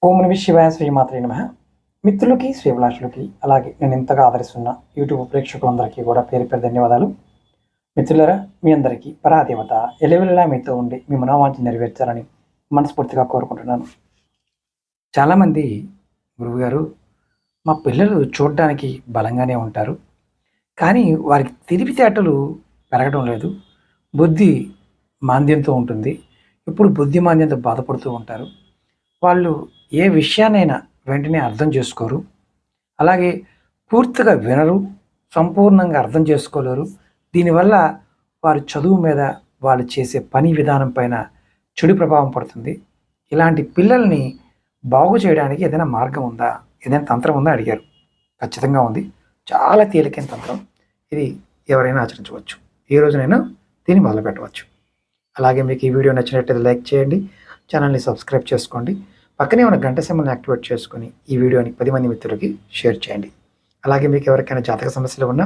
ఓం నమః శివాయ శ్రీమాత్రే నమః. మిత్రులకి శ్రీభిలాషులకి అలాగే నేను ఇంతగా ఆదరిస్తున్న యూట్యూబ్ ప్రేక్షకులందరికీ కూడా పేరు పేరు ధన్యవాదాలు. మిత్రులరా, మీ అందరికీ పరాదేవత ఎల్లవెల్లలా మీతో ఉండి మీ మనోవాంఛ నెరవేర్చాలని మనస్ఫూర్తిగా కోరుకుంటున్నాను. చాలామంది గురువుగారు, మా పిల్లలు చూడడానికి బలంగానే ఉంటారు, కానీ వారికి తెలివితేటలు పెరగడం లేదు, బుద్ధి మాంద్యంతో ఉంటుంది, ఇప్పుడు బుద్ధి మాంద్యంతో బాధపడుతూ ఉంటారు, వాళ్ళు ఏ విషయాన్నైనా వెంటనే అర్థం చేసుకోరు, అలాగే పూర్తిగా వినరు, సంపూర్ణంగా అర్థం చేసుకోలేరు. దీనివల్ల వారి చదువు మీద, వాళ్ళు చేసే పని విధానం పైన చెడు ప్రభావం పడుతుంది. ఇలాంటి పిల్లల్ని బాగు చేయడానికి ఏదైనా మార్గం ఉందా, ఏదైనా తంత్రం ఉందా అడిగారు. ఖచ్చితంగా ఉంది. చాలా తేలికైన తంత్రం. ఇది ఎవరైనా ఆచరించవచ్చు. ఏ రోజునైనా దీన్ని మొదలు పెట్టవచ్చు. అలాగే మీకు ఈ వీడియో నచ్చినట్లయితే లైక్ చేయండి, ఛానల్ని సబ్స్క్రైబ్ చేసుకోండి, పక్కనే ఉన్న గంట సింబల్ని యాక్టివేట్ చేసుకొని ఈ వీడియోని 10 మంది మిత్రులకి షేర్ చేయండి. అలాగే మీకు ఎవరికైనా జాతక సమస్యలు ఉన్నా,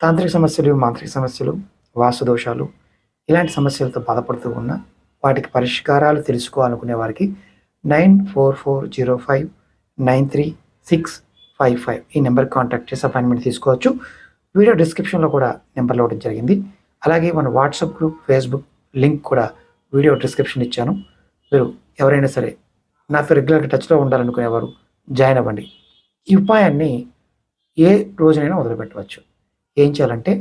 తాంత్రిక సమస్యలు, మాంత్రిక సమస్యలు, వాస్తు దోషాలు, ఇలాంటి సమస్యలతో బాధపడుతూ ఉన్నా, వాటికి పరిష్కారాలు తెలుసుకోవాలనుకునే వారికి 9440593655 ఈ నెంబర్కి కాంటాక్ట్ చేసి అపాయింట్మెంట్ తీసుకోవచ్చు. వీడియో డిస్క్రిప్షన్లో కూడా నెంబర్లో ఇవ్వడం జరిగింది. అలాగే మన వాట్సాప్ గ్రూప్, ఫేస్బుక్ లింక్ కూడా వీడియో డిస్క్రిప్షన్ ఇచ్చాను. మీరు ఎవరైనా సరే నాతో రెగ్యులర్గా టచ్లో ఉండాలనుకునేవారు జాయిన్ అవ్వండి. ఈ ఉపాయాన్ని ఏ రోజునైనా మొదలుపెట్టవచ్చు. ఏం చేయాలంటే,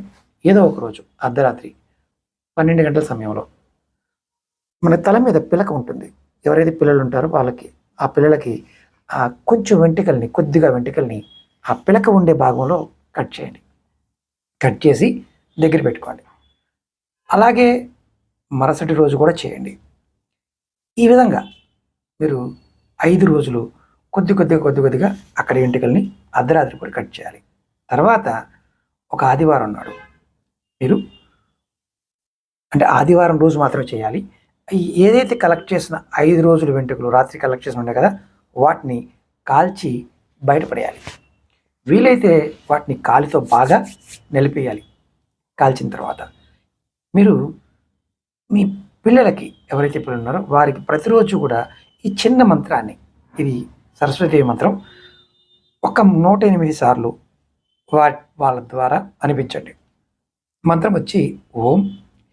ఏదో ఒక రోజు అర్ధరాత్రి 12 గంటల సమయంలో మన తల మీద పిలక ఉంటుంది. ఎవరైతే పిల్లలు ఉంటారో వాళ్ళకి, ఆ పిల్లలకి కొంచెం వెంట్రుకల్ని, కొద్దిగా వెంట్రుకల్ని ఆ పిలక ఉండే భాగంలో కట్ చేయండి. కట్ చేసి దగ్గర పెట్టుకోండి. అలాగే మరుసటి రోజు కూడా చేయండి. ఈ విధంగా మీరు 5 రోజులు కొద్దిగా అక్కడ వెంట్రుకల్ని అర్ధరాత్రి కూడా కట్ చేయాలి. తర్వాత ఒక ఆదివారం నాడు మీరు, అంటే ఆదివారం రోజు మాత్రమే చేయాలి. ఏదైతే కలెక్ట్ చేసిన 5 రోజులు వెంట్రుకలు రాత్రి కలెక్ట్ చేసి ఉండే కదా, వాటిని కాల్చి బయటపడేయాలి. వీలైతే వాటిని కాలితో బాగా నిలిపేయాలి. కాల్చిన తర్వాత మీరు మీ పిల్లలకి, ఎవరైతే పిల్లలు ఉన్నారో వారికి ప్రతిరోజు కూడా ఈ చిన్న మంత్రాన్ని, ఇది సరస్వతీదేవి మంత్రం, ఒక 108 సార్లు వాళ్ళ ద్వారా అనిపించండి. మంత్రం వచ్చి ఓం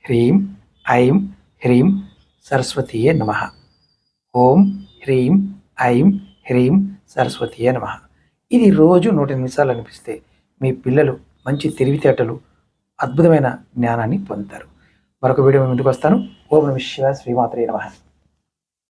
హ్రీం ఐం హ్రీం సరస్వతీయే నమః. ఓం హ్రీం ఐం హ్రీం సరస్వతీయే నమః. ఇది రోజు 108 సార్లు అనిపిస్తే మీ పిల్లలు మంచి తెలివితేటలు, అద్భుతమైన జ్ఞానాన్ని పొందుతారు. మరొక వీడియో ముందుకు వస్తాను. ఓం నమః శివాయ శ్రీమాత్రే నమః.